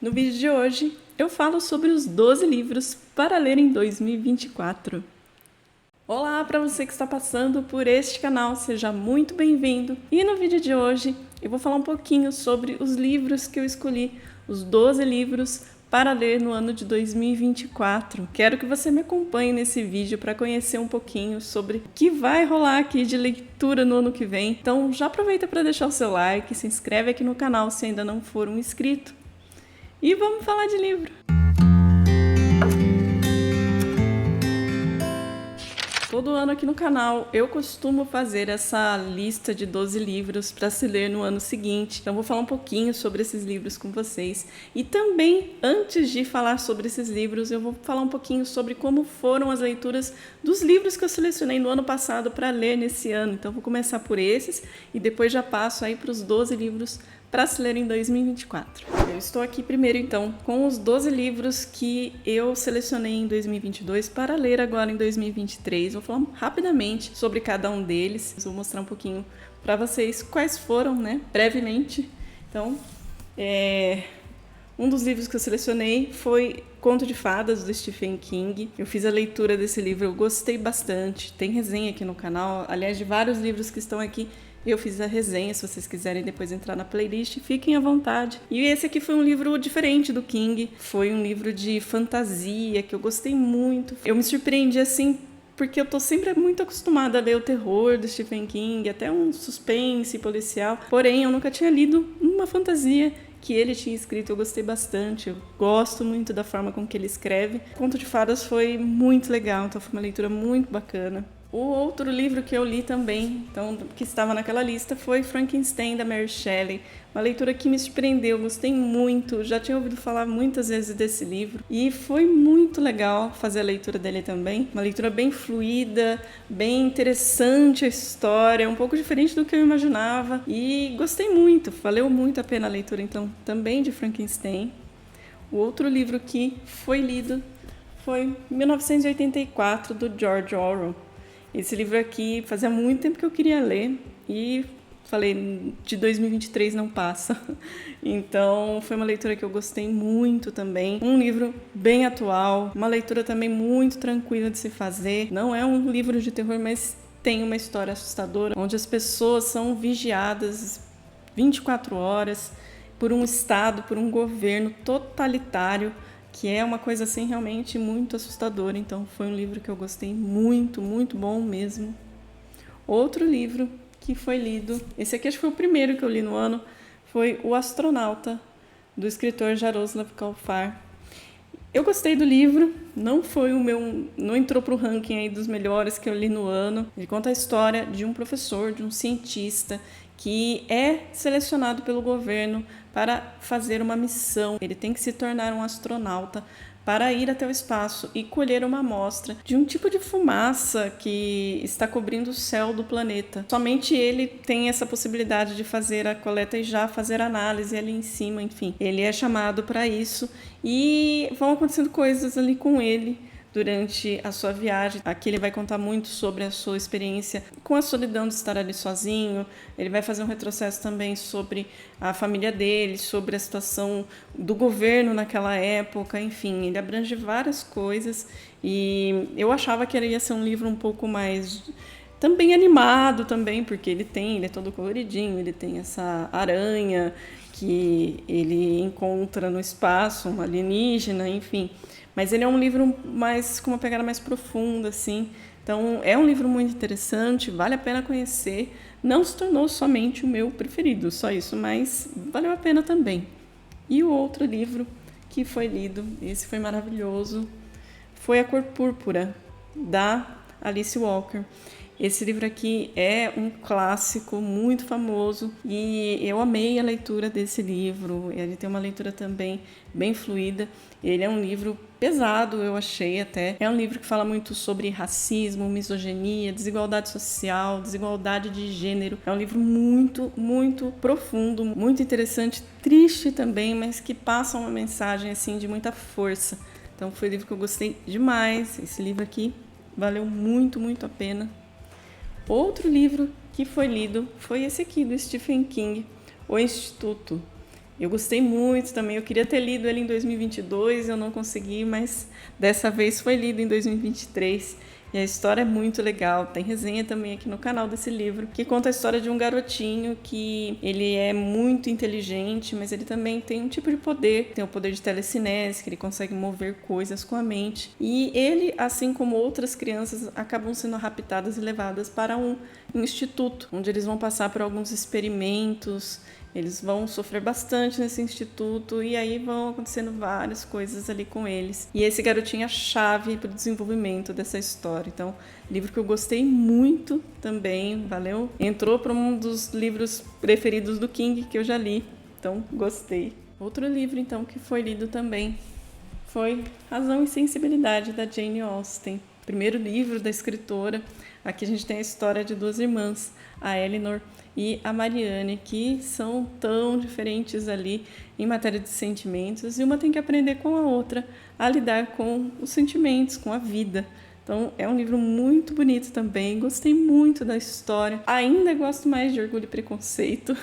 No vídeo de hoje, eu falo sobre os 12 livros para ler em 2024. Olá para você que está passando por este canal, seja muito bem-vindo. E no vídeo de hoje, eu vou falar um pouquinho sobre os livros que eu escolhi, os 12 livros para ler no ano de 2024. Quero que você me acompanhe nesse vídeo para conhecer um pouquinho sobre o que vai rolar aqui de leitura no ano que vem. Então já aproveita para deixar o seu like, se inscreve aqui no canal se ainda não for um inscrito. E vamos falar de livro. Todo ano aqui no canal eu costumo fazer essa lista de 12 livros para se ler no ano seguinte. Então vou falar um pouquinho sobre esses livros com vocês. E também, antes de falar sobre esses livros, eu vou falar um pouquinho sobre como foram as leituras dos livros que eu selecionei no ano passado para ler nesse ano. Então vou começar por esses e depois já passo aí para os 12 livros para se ler em 2024. Eu estou aqui primeiro, então, com os 12 livros que eu selecionei em 2022 para ler agora em 2023. Vou falar rapidamente sobre cada um deles. Vou mostrar um pouquinho para vocês quais foram, né, brevemente. Então, um dos livros que eu selecionei foi Conto de Fadas, do Stephen King. Eu fiz a leitura desse livro, eu gostei bastante. Tem resenha aqui no canal, aliás, de vários livros que estão aqui. Eu fiz a resenha, se vocês quiserem depois entrar na playlist, fiquem à vontade. E esse aqui foi um livro diferente do King, foi um livro de fantasia que eu gostei muito. Eu me surpreendi assim, porque eu tô sempre muito acostumada a ler o terror do Stephen King, até um suspense policial. Porém, eu nunca tinha lido uma fantasia que ele tinha escrito, eu gostei bastante, eu gosto muito da forma com que ele escreve. Conto de Fadas foi muito legal, então foi uma leitura muito bacana. O outro livro que eu li também, então, que estava naquela lista, foi Frankenstein, da Mary Shelley. Uma leitura que me surpreendeu, gostei muito, já tinha ouvido falar muitas vezes desse livro. E foi muito legal fazer a leitura dele também. Uma leitura bem fluida, bem interessante a história, um pouco diferente do que eu imaginava. E gostei muito, valeu muito a pena a leitura, então, também de Frankenstein. O outro livro que foi lido foi 1984, do George Orwell. Esse livro aqui fazia muito tempo que eu queria ler e falei, de 2023 não passa. Então foi uma leitura que eu gostei muito também. Um livro bem atual, uma leitura também muito tranquila de se fazer. Não é um livro de terror, mas tem uma história assustadora, onde as pessoas são vigiadas 24 horas por um Estado, por um governo totalitário, que é uma coisa assim realmente muito assustadora. Então foi um livro que eu gostei muito, muito bom mesmo. Outro livro que foi lido, esse aqui acho que foi o primeiro que eu li no ano, foi O Astronauta, do escritor Jaroslav Kalfar. Eu gostei do livro, não entrou para o ranking aí dos melhores que eu li no ano. Ele conta a história de um professor, de um cientista que é selecionado pelo governo para fazer uma missão. Ele tem que se tornar um astronauta para ir até o espaço e colher uma amostra de um tipo de fumaça que está cobrindo o céu do planeta. Somente ele tem essa possibilidade de fazer a coleta e já fazer a análise ali em cima, enfim. Ele é chamado para isso e vão acontecendo coisas ali com ele durante a sua viagem. Aqui ele vai contar muito sobre a sua experiência com a solidão de estar ali sozinho. Ele vai fazer um retrocesso também sobre a família dele, sobre a situação do governo naquela época, enfim, ele abrange várias coisas e eu achava que ele ia ser um livro um pouco mais também animado também, porque ele é todo coloridinho, ele tem essa aranha que ele encontra no espaço, um alienígena, enfim. Mas ele é um livro mais com uma pegada mais profunda, assim. Então, é um livro muito interessante, vale a pena conhecer. Não se tornou somente o meu preferido, só isso, mas valeu a pena também. E o outro livro que foi lido, esse foi maravilhoso, foi A Cor Púrpura, da Alice Walker. Esse livro aqui é um clássico muito famoso e eu amei a leitura desse livro. Ele tem uma leitura também bem fluida. Ele é um livro pesado, eu achei até. É um livro que fala muito sobre racismo, misoginia, desigualdade social, desigualdade de gênero. É um livro muito, muito profundo, muito interessante, triste também, mas que passa uma mensagem assim de muita força. Então foi um livro que eu gostei demais. Esse livro aqui valeu muito, muito a pena. Outro livro que foi lido foi esse aqui, do Stephen King, O Instituto. Eu gostei muito também, eu queria ter lido ele em 2022, eu não consegui, mas dessa vez foi lido em 2023. E a história é muito legal. Tem resenha também aqui no canal desse livro, que conta a história de um garotinho que ele é muito inteligente, mas ele também tem um tipo de poder. Tem o poder de telecinese, que ele consegue mover coisas com a mente. E ele, assim como outras crianças, acabam sendo raptadas e levadas para um instituto, onde eles vão passar por alguns experimentos. Eles vão sofrer bastante nesse instituto e aí vão acontecendo várias coisas ali com eles. E esse garotinho é a chave para o desenvolvimento dessa história. Então, livro que eu gostei muito também, valeu? Entrou para um dos livros preferidos do King que eu já li, então gostei. Outro livro, então, que foi lido também foi Razão e Sensibilidade, da Jane Austen. Primeiro livro da escritora. Aqui a gente tem a história de duas irmãs, a Eleanor e a Marianne, que são tão diferentes ali em matéria de sentimentos, e uma tem que aprender com a outra a lidar com os sentimentos, com a vida. Então, é um livro muito bonito também, gostei muito da história. Ainda gosto mais de Orgulho e Preconceito,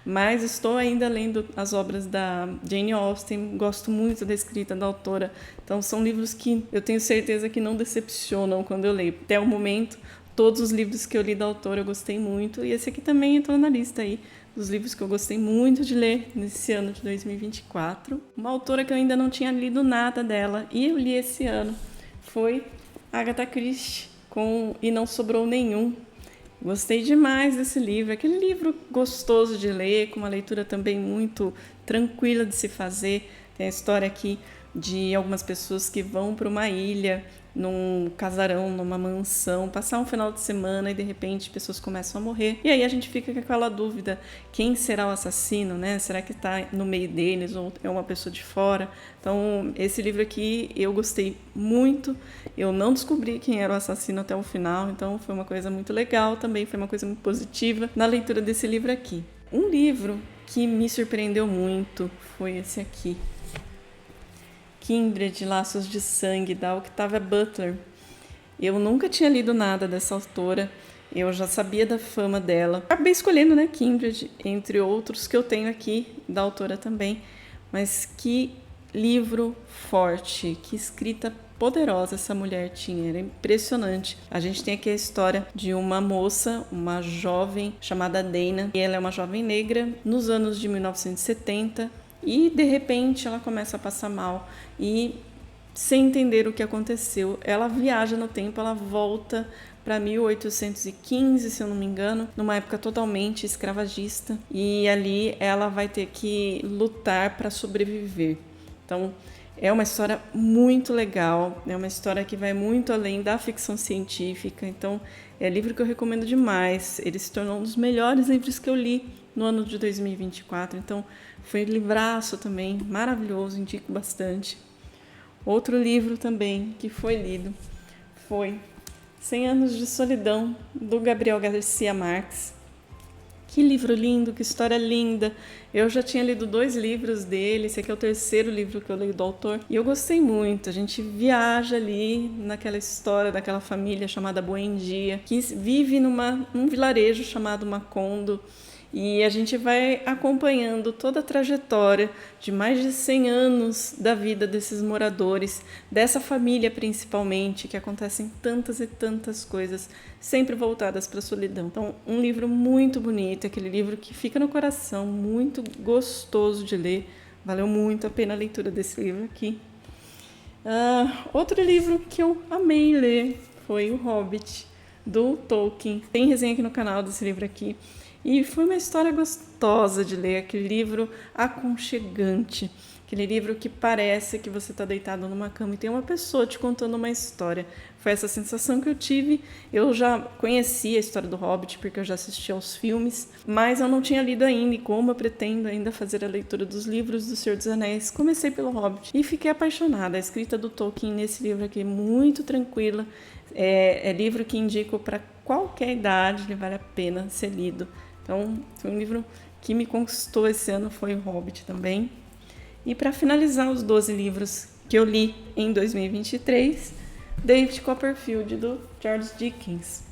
mas estou ainda lendo as obras da Jane Austen, gosto muito da escrita da autora. Então, são livros que eu tenho certeza que não decepcionam quando eu leio. Até o momento, todos os livros que eu li da autora eu gostei muito, e esse aqui também entrou na lista aí dos livros que eu gostei muito de ler nesse ano de 2024. Uma autora que eu ainda não tinha lido nada dela, e eu li esse ano, foi Agatha Christie, com E Não Sobrou Nenhum. Gostei demais desse livro, aquele livro gostoso de ler, com uma leitura também muito tranquila de se fazer. Tem a história aqui de algumas pessoas que vão para uma ilha, num casarão, numa mansão, passar um final de semana e de repente pessoas começam a morrer. E aí a gente fica com aquela dúvida, quem será o assassino, né? Será que está no meio deles ou é uma pessoa de fora? Então, esse livro aqui eu gostei muito. Eu não descobri quem era o assassino até o final, então foi uma coisa muito legal também, foi uma coisa muito positiva na leitura desse livro aqui. Um livro que me surpreendeu muito foi esse aqui, Kindred, Laços de Sangue, da Octavia Butler. Eu nunca tinha lido nada dessa autora, eu já sabia da fama dela. Acabei escolhendo, né, Kindred, entre outros que eu tenho aqui, da autora também. Mas que livro forte, que escrita poderosa essa mulher tinha, era impressionante. A gente tem aqui a história de uma moça, uma jovem chamada Dana, e ela é uma jovem negra nos anos de 1970, e de repente ela começa a passar mal e, sem entender o que aconteceu, ela viaja no tempo, ela volta para 1815, se eu não me engano, numa época totalmente escravagista, e ali ela vai ter que lutar para sobreviver. Então, é uma história muito legal, é uma história que vai muito além da ficção científica, então é livro que eu recomendo demais. Ele se tornou um dos melhores livros que eu li no ano de 2024, então foi um livraço também, maravilhoso, indico bastante. Outro livro também que foi lido foi 100 Anos de Solidão, do Gabriel Garcia Marques. Que livro lindo, que história linda. Eu já tinha lido 2 livros dele, esse aqui é o 3º livro que eu leio do autor, e eu gostei muito. A gente viaja ali naquela história daquela família chamada Buendia, que vive num vilarejo chamado Macondo, e a gente vai acompanhando toda a trajetória de mais de 100 anos da vida desses moradores, dessa família principalmente, que acontecem tantas e tantas coisas, sempre voltadas para a solidão. Então, um livro muito bonito, aquele livro que fica no coração, muito gostoso de ler, valeu muito a pena a leitura desse livro aqui. Outro livro que eu amei ler foi O Hobbit, do Tolkien. Tem resenha aqui no canal desse livro aqui. E foi uma história gostosa de ler, aquele livro aconchegante, aquele livro que parece que você está deitado numa cama e tem uma pessoa te contando uma história. Foi essa sensação que eu tive. Eu já conhecia a história do Hobbit, porque eu já assisti aos filmes, mas eu não tinha lido ainda, e como eu pretendo ainda fazer a leitura dos livros do Senhor dos Anéis, comecei pelo Hobbit e fiquei apaixonada. A escrita do Tolkien nesse livro aqui é muito tranquila, é livro que indico para qualquer idade, ele vale a pena ser lido. Então, foi um livro que me conquistou esse ano, foi o Hobbit também. E para finalizar os 12 livros que eu li em 2023, David Copperfield, do Charles Dickens.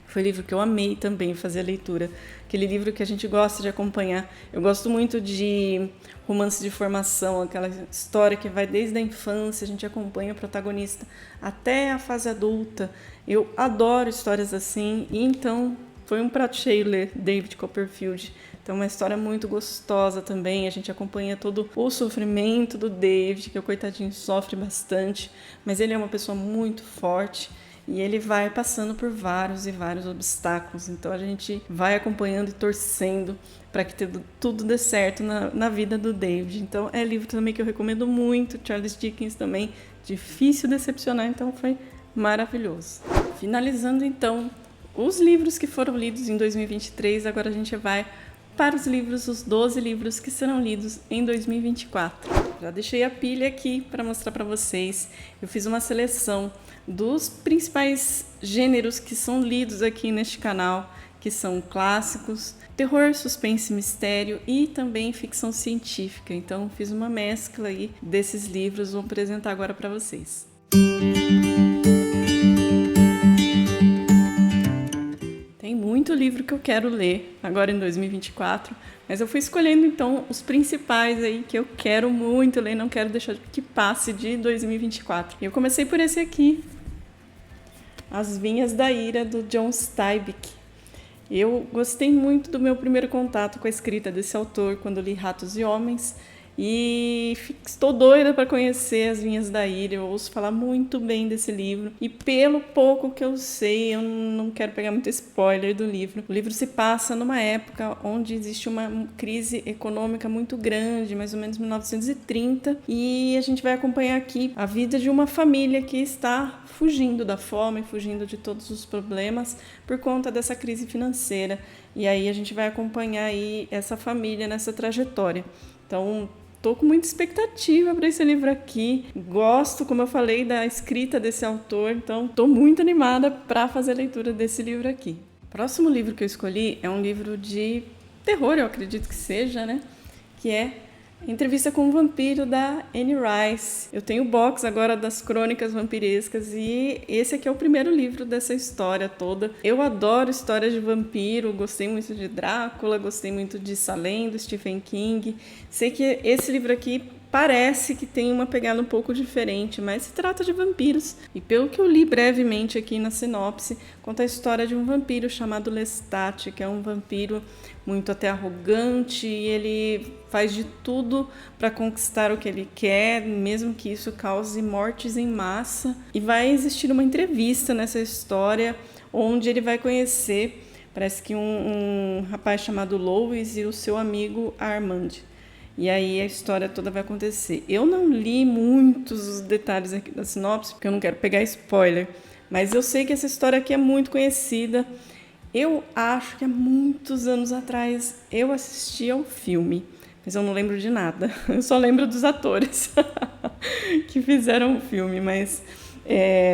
Foi um livro que eu amei também fazer a leitura. Aquele livro que a gente gosta de acompanhar. Eu gosto muito de romance de formação, aquela história que vai desde a infância, a gente acompanha o protagonista até a fase adulta. Eu adoro histórias assim, e então foi um prato cheio ler David Copperfield. Então, uma história muito gostosa também. A gente acompanha todo o sofrimento do David, que o coitadinho sofre bastante, mas ele é uma pessoa muito forte e ele vai passando por vários e vários obstáculos. Então, a gente vai acompanhando e torcendo para que tudo dê certo na vida do David. Então, é livro também que eu recomendo muito. Charles Dickens também, difícil decepcionar, então foi maravilhoso. Finalizando, então, os livros que foram lidos em 2023, agora a gente vai para os 12 livros que serão lidos em 2024. Já deixei a pilha aqui para mostrar para vocês. Eu fiz uma seleção dos principais gêneros que são lidos aqui neste canal, que são clássicos, terror, suspense, mistério e também ficção científica. Então, fiz uma mescla aí desses livros, vou apresentar agora para vocês. Tem muito livro que eu quero ler agora em 2024, mas eu fui escolhendo então os principais aí que eu quero muito ler, não quero deixar que passe de 2024. E eu comecei por esse aqui, As Vinhas da Ira, do John Steinbeck. Eu gostei muito do meu primeiro contato com a escrita desse autor quando li Ratos e Homens, e estou doida para conhecer As Vinhas da Ira. Eu ouço falar muito bem desse livro e pelo pouco que eu sei, eu não quero pegar muito spoiler do livro. O livro se passa numa época onde existe uma crise econômica muito grande, mais ou menos 1930, e a gente vai acompanhar aqui a vida de uma família que está fugindo da fome, fugindo de todos os problemas por conta dessa crise financeira. E aí a gente vai acompanhar aí essa família nessa trajetória. Então, estou com muita expectativa para esse livro aqui. Gosto, como eu falei, da escrita desse autor. Então, estou muito animada para fazer a leitura desse livro aqui. O próximo livro que eu escolhi é um livro de terror, eu acredito que seja, né? Que é Entrevista com o Vampiro, da Anne Rice. Eu tenho o box agora das Crônicas Vampirescas e esse aqui é o primeiro livro dessa história toda. Eu adoro histórias de vampiro, gostei muito de Drácula, gostei muito de Salem, do Stephen King. Sei que esse livro aqui parece que tem uma pegada um pouco diferente, mas se trata de vampiros. E pelo que eu li brevemente aqui na sinopse, conta a história de um vampiro chamado Lestat, que é um vampiro muito até arrogante, e ele faz de tudo para conquistar o que ele quer, mesmo que isso cause mortes em massa. E vai existir uma entrevista nessa história, onde ele vai conhecer, parece que um rapaz chamado Louis e o seu amigo Armand. E aí a história toda vai acontecer. Eu não li muitos detalhes aqui da sinopse, porque eu não quero pegar spoiler. Mas eu sei que essa história aqui é muito conhecida. Eu acho que há muitos anos atrás eu assisti ao filme, mas eu não lembro de nada. Eu só lembro dos atores que fizeram o filme, mas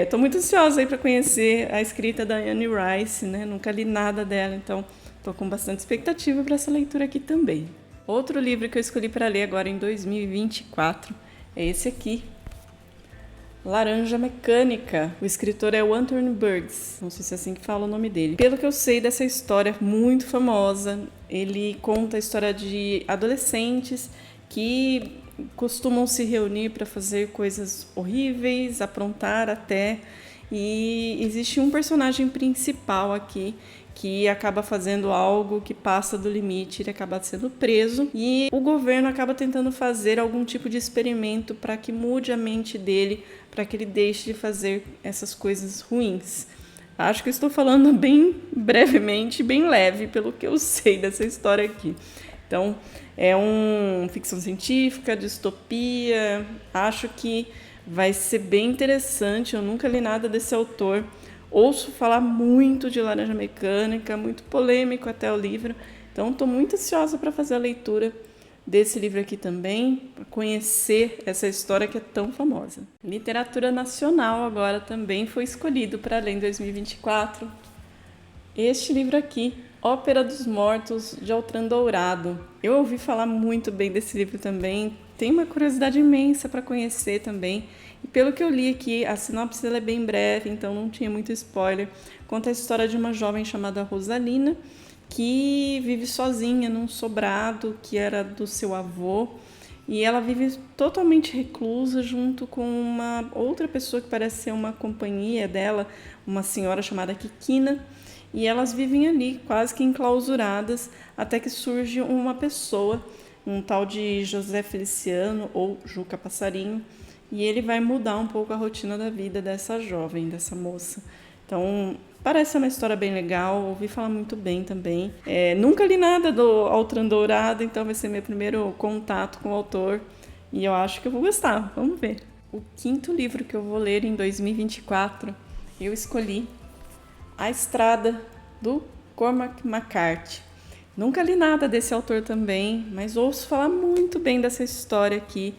estou muito ansiosa aí para conhecer a escrita da Anne Rice, né? Nunca li nada dela, então estou com bastante expectativa para essa leitura aqui também. Outro livro que eu escolhi para ler agora em 2024 é esse aqui, Laranja Mecânica. O escritor é o Anthony Burgess, não sei se é assim que fala o nome dele. Pelo que eu sei dessa história muito famosa, ele conta a história de adolescentes que costumam se reunir para fazer coisas horríveis, aprontar até, e existe um personagem principal aqui que acaba fazendo algo que passa do limite, ele acaba sendo preso e o governo acaba tentando fazer algum tipo de experimento para que mude a mente dele, para que ele deixe de fazer essas coisas ruins. Acho que eu estou falando bem brevemente, bem leve, pelo que eu sei dessa história aqui. Então, é uma ficção científica, distopia, acho que vai ser bem interessante, eu nunca li nada desse autor. Ouço falar muito de Laranja Mecânica, muito polêmico até o livro. Então, estou muito ansiosa para fazer a leitura desse livro aqui também, para conhecer essa história que é tão famosa. Literatura nacional agora também foi escolhido para ler em 2024. Este livro aqui, Ópera dos Mortos, de Altran Dourado. Eu ouvi falar muito bem desse livro também. tenho uma curiosidade imensa para conhecer também. E pelo que eu li aqui, a sinopse ela é bem breve, então não tinha muito spoiler. Conta a história de uma jovem chamada Rosalina, que vive sozinha num sobrado que era do seu avô. E ela vive totalmente reclusa junto com uma outra pessoa que parece ser uma companhia dela, uma senhora chamada Kikina. E elas vivem ali, quase que enclausuradas, até que surge uma pessoa, um tal de José Feliciano, ou Juca Passarinho, e ele vai mudar um pouco a rotina da vida dessa jovem, dessa moça. Então, parece uma história bem legal, ouvi falar muito bem também. Nunca li nada do Altran Dourado, então vai ser meu primeiro contato com o autor, e eu acho que eu vou gostar, vamos ver. O quinto livro que eu vou ler em 2024, eu escolhi A Estrada, do Cormac McCarthy. Nunca li nada desse autor também, mas ouço falar muito bem dessa história aqui,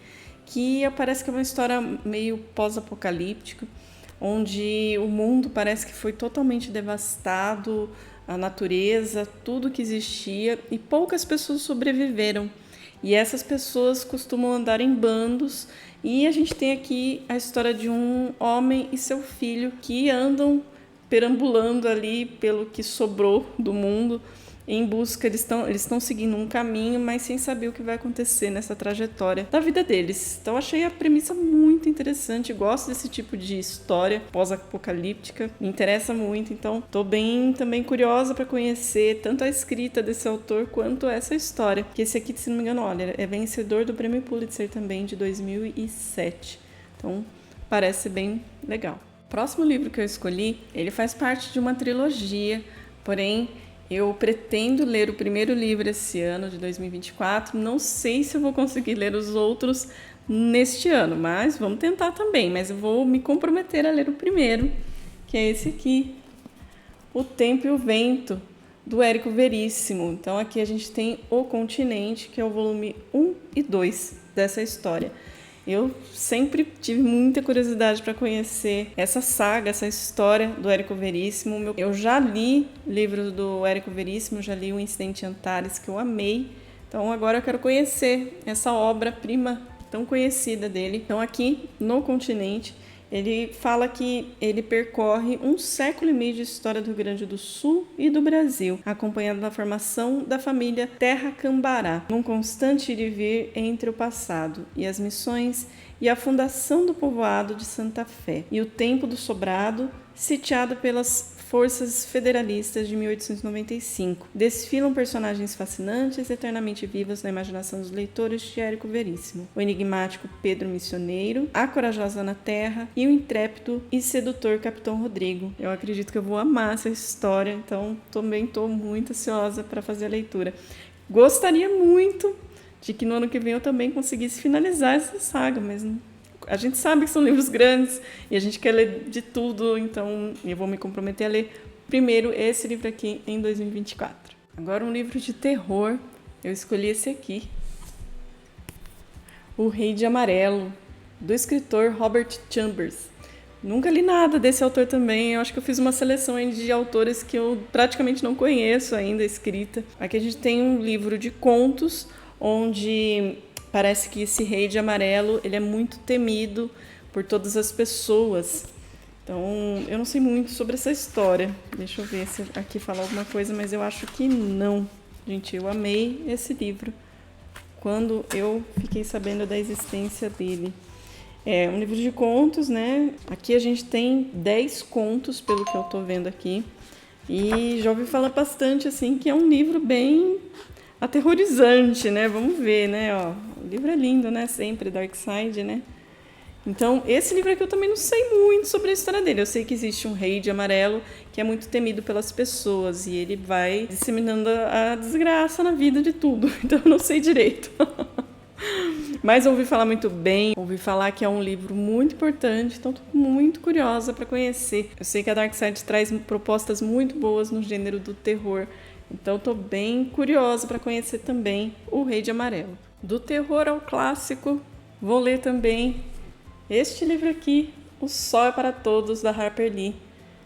que parece que é uma história meio pós-apocalíptica, onde o mundo parece que foi totalmente devastado, a natureza, tudo que existia, e poucas pessoas sobreviveram. E essas pessoas costumam andar em bandos, e a gente tem aqui a história de um homem e seu filho que andam perambulando ali pelo que sobrou do mundo, em busca, eles estão seguindo um caminho, mas sem saber o que vai acontecer nessa trajetória da vida deles. Então achei a premissa muito interessante, gosto desse tipo de história pós-apocalíptica, me interessa muito, então estou bem também curiosa para conhecer tanto a escrita desse autor quanto essa história, que esse aqui, se não me engano, olha, é vencedor do Prêmio Pulitzer também de 2007, então parece bem legal. O próximo livro que eu escolhi, ele faz parte de uma trilogia, porém eu pretendo ler o primeiro livro esse ano, de 2024. Não sei se eu vou conseguir ler os outros neste ano, mas vamos tentar também. Mas eu vou me comprometer a ler o primeiro, que é esse aqui, O Tempo e o Vento, do Érico Veríssimo. Então aqui a gente tem O Continente, que é o volume 1 e 2 dessa história. Eu sempre tive muita curiosidade para conhecer essa saga, essa história do Érico Veríssimo. Eu já li livros do Érico Veríssimo, já li O Incidente em Antares, que eu amei. Então agora eu quero conhecer essa obra-prima tão conhecida dele. Então aqui no Continente, ele fala que ele percorre 1 século e meio de história do Rio Grande do Sul e do Brasil, acompanhando a formação da família Terra Cambará, num constante ir e vir entre o passado e as missões e a fundação do povoado de Santa Fé, e o tempo do Sobrado, sitiado pelas forças federalistas de 1895. Desfilam personagens fascinantes, eternamente vivos na imaginação dos leitores de Érico Veríssimo. O enigmático Pedro Missioneiro, a corajosa Ana Terra e o intrépido e sedutor Capitão Rodrigo. Eu acredito que eu vou amar essa história, então também estou muito ansiosa para fazer a leitura. Gostaria muito de que no ano que vem eu também conseguisse finalizar essa saga, mas a gente sabe que são livros grandes e a gente quer ler de tudo, então eu vou me comprometer a ler primeiro esse livro aqui em 2024. Agora um livro de terror, eu escolhi esse aqui, O Rei de Amarelo, do escritor Robert Chambers. Nunca li nada desse autor também, eu acho que eu fiz uma seleção de autores que eu praticamente não conheço ainda escrita. Aqui a gente tem um livro de contos, onde parece que esse Rei de Amarelo ele é muito temido por todas as pessoas. Então, eu não sei muito sobre essa história. Deixa eu ver se aqui fala alguma coisa, mas eu acho que não. Gente, eu amei esse livro quando eu fiquei sabendo da existência dele. É um livro de contos, né? Aqui a gente tem 10 contos, pelo que eu tô vendo aqui. E já ouvi falar bastante, assim, que é um livro bem aterrorizante, né? Vamos ver, né? Ó, o livro é lindo, né? Sempre, Dark Side, né? Então, esse livro aqui eu também não sei muito sobre a história dele. Eu sei que existe um rei de amarelo que é muito temido pelas pessoas e ele vai disseminando a desgraça na vida de tudo. Então, eu não sei direito. Mas ouvi falar muito bem, ouvi falar que é um livro muito importante, então estou muito curiosa para conhecer. Eu sei que a Dark Side traz propostas muito boas no gênero do terror, então estou bem curiosa para conhecer também O Rei de Amarelo. Do terror ao clássico, vou ler também este livro aqui, O Sol é para Todos, da Harper Lee.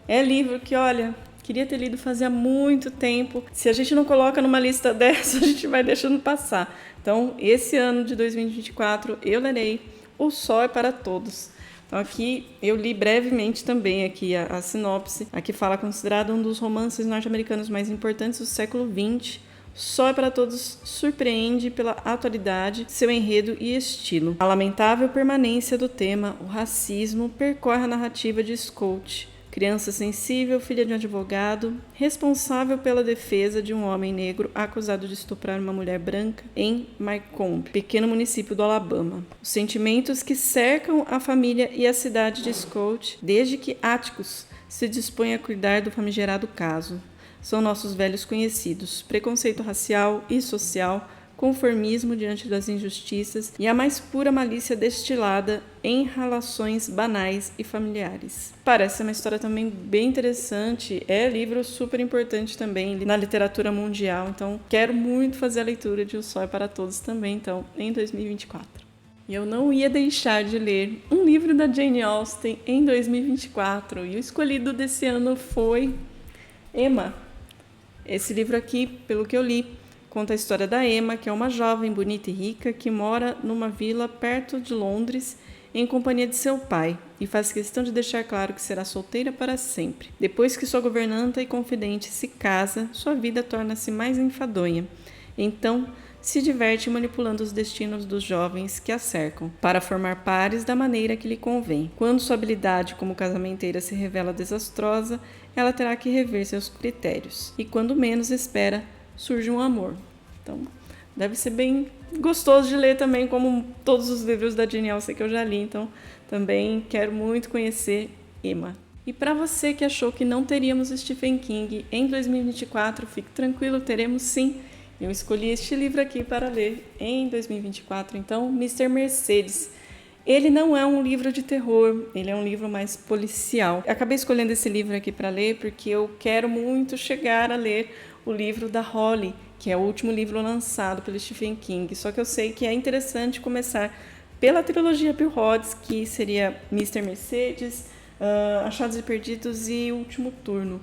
É livro que, olha, queria ter lido fazia muito tempo. Se a gente não coloca numa lista dessa, a gente vai deixando passar. Então, esse ano de 2024, eu lerei O Sol é para Todos. Então, aqui eu li brevemente também aqui a sinopse. Aqui fala considerado um dos romances norte-americanos mais importantes do século XX. Sol é para Todos surpreende pela atualidade, seu enredo e estilo. A lamentável permanência do tema, o racismo, percorre a narrativa de Scott, criança sensível, filha de um advogado, responsável pela defesa de um homem negro acusado de estuprar uma mulher branca em Maycomb, pequeno município do Alabama. Os sentimentos que cercam a família e a cidade de Scott, desde que Atticus se dispõe a cuidar do famigerado caso. São nossos velhos conhecidos: preconceito racial e social, conformismo diante das injustiças e a mais pura malícia destilada em relações banais e familiares. Parece uma história também bem interessante, é livro super importante também na literatura mundial, então quero muito fazer a leitura de O Sol é para Todos também, então, em 2024. E eu não ia deixar de ler um livro da Jane Austen em 2024, e o escolhido desse ano foi Emma. Esse livro aqui, pelo que eu li, conta a história da Emma, que é uma jovem bonita e rica que mora numa vila perto de Londres em companhia de seu pai e faz questão de deixar claro que será solteira para sempre. Depois que sua governanta e confidente se casa, sua vida torna-se mais enfadonha. Então, se diverte manipulando os destinos dos jovens que a cercam, para formar pares da maneira que lhe convém. Quando sua habilidade como casamenteira se revela desastrosa, ela terá que rever seus critérios. E quando menos espera, surge um amor. Então, deve ser bem gostoso de ler também, como todos os livros da Jane Austen que eu já li. Então, também quero muito conhecer Emma. E para você que achou que não teríamos Stephen King em 2024, fique tranquilo, teremos sim. Eu escolhi este livro aqui para ler em 2024, então, Mr. Mercedes. Ele não é um livro de terror, ele é um livro mais policial. Eu acabei escolhendo esse livro aqui para ler porque eu quero muito chegar a ler o livro da Holly, que é o último livro lançado pelo Stephen King. Só que eu sei que é interessante começar pela trilogia Bill Hodges, que seria Mr. Mercedes, Achados e Perdidos e Último Turno,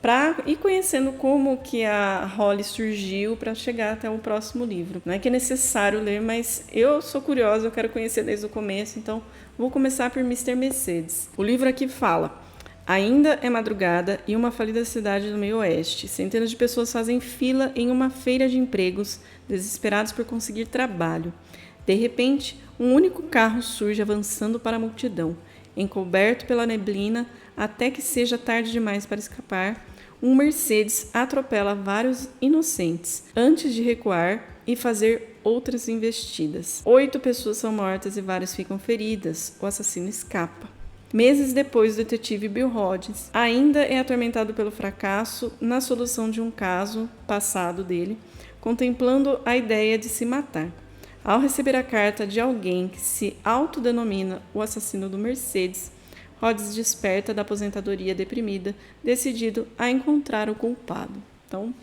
para ir conhecendo como que a Holly surgiu para chegar até o próximo livro. Não é que é necessário ler, mas eu sou curiosa, eu quero conhecer desde o começo, então vou começar por Mr. Mercedes. O livro aqui fala: ainda é madrugada e uma falida cidade do meio oeste. Centenas de pessoas fazem fila em uma feira de empregos, desesperados por conseguir trabalho. De repente, um único carro surge avançando para a multidão. Encoberto pela neblina, até que seja tarde demais para escapar, um Mercedes atropela vários inocentes, antes de recuar e fazer outras investidas. 8 pessoas são mortas e várias ficam feridas. O assassino escapa. Meses depois, o detetive Bill Hodges ainda é atormentado pelo fracasso na solução de um caso passado dele, contemplando a ideia de se matar. Ao receber a carta de alguém que se autodenomina o assassino do Mercedes, Hodges desperta da aposentadoria deprimida, decidido a encontrar o culpado. Então,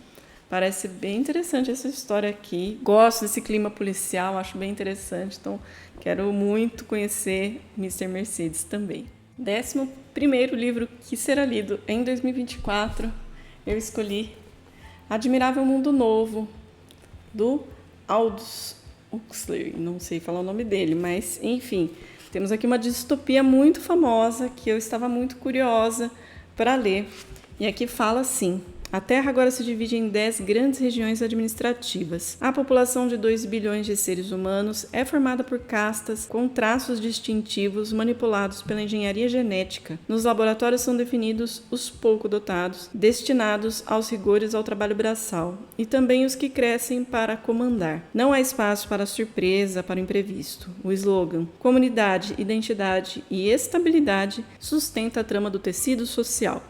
parece bem interessante essa história aqui. Gosto desse clima policial, acho bem interessante. Então, quero muito conhecer Mr. Mercedes também. 11º livro que será lido em 2024, eu escolhi Admirável Mundo Novo, do Aldous Huxley. Não sei falar o nome dele, mas enfim. Temos aqui uma distopia muito famosa que eu estava muito curiosa para ler. E aqui fala assim: a Terra agora se divide em 10 grandes regiões administrativas. A população de 2 bilhões de seres humanos é formada por castas com traços distintivos manipulados pela engenharia genética. Nos laboratórios são definidos os pouco dotados, destinados aos rigores ao trabalho braçal, e também os que crescem para comandar. Não há espaço para surpresa, para o imprevisto. O slogan "Comunidade, Identidade e Estabilidade" sustenta a trama do tecido social.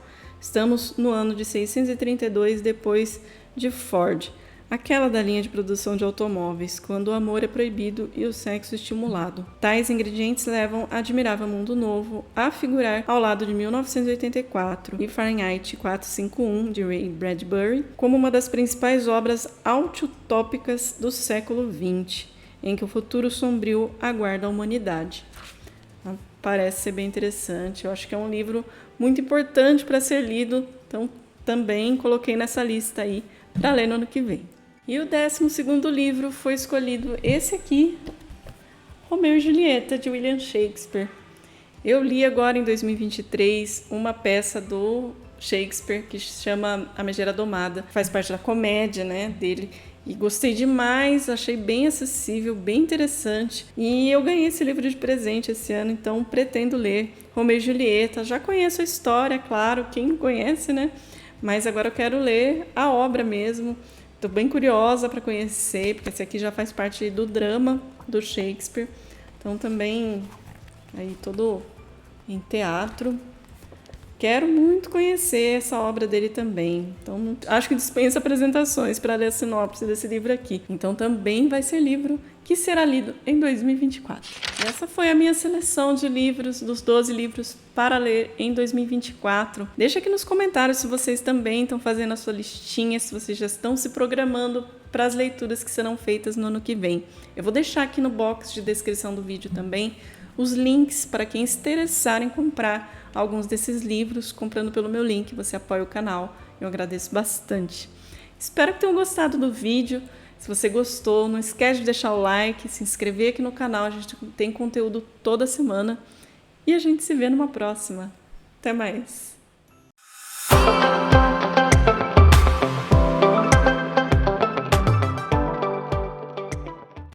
Estamos no ano de 632 depois de Ford, aquela da linha de produção de automóveis, quando o amor é proibido e o sexo estimulado. Tais ingredientes levam Admirável Mundo Novo a figurar ao lado de 1984 e Fahrenheit 451, de Ray Bradbury, como uma das principais obras anti-utópicas do século XX, em que o futuro sombrio aguarda a humanidade. Parece ser bem interessante. Eu acho que é um livro muito importante para ser lido. Então, também coloquei nessa lista aí para ler no ano que vem. E o 12º livro foi escolhido esse aqui, Romeu e Julieta, de William Shakespeare. Eu li agora em 2023 uma peça do Shakespeare que se chama A Megera Domada, faz parte da comédia, né, dele. E gostei demais, achei bem acessível, bem interessante. E eu ganhei esse livro de presente esse ano, então pretendo ler Romeu e Julieta. Já conheço a história, claro, quem conhece, né? Mas agora eu quero ler a obra mesmo. Estou bem curiosa para conhecer, porque esse aqui já faz parte do drama do Shakespeare. Então também aí todo em teatro. Quero muito conhecer essa obra dele também. Então, acho que dispensa apresentações para ler a sinopse desse livro aqui. Então, também vai ser livro que será lido em 2024. E essa foi a minha seleção de livros, dos 12 livros para ler em 2024. Deixa aqui nos comentários se vocês também estão fazendo a sua listinha, se vocês já estão se programando para as leituras que serão feitas no ano que vem. Eu vou deixar aqui no box de descrição do vídeo também os links para quem se interessar em comprar alguns desses livros. Comprando pelo meu link, você apoia o canal. Eu agradeço bastante. Espero que tenham gostado do vídeo. Se você gostou, não esquece de deixar o like, se inscrever aqui no canal. A gente tem conteúdo toda semana. E a gente se vê numa próxima. Até mais!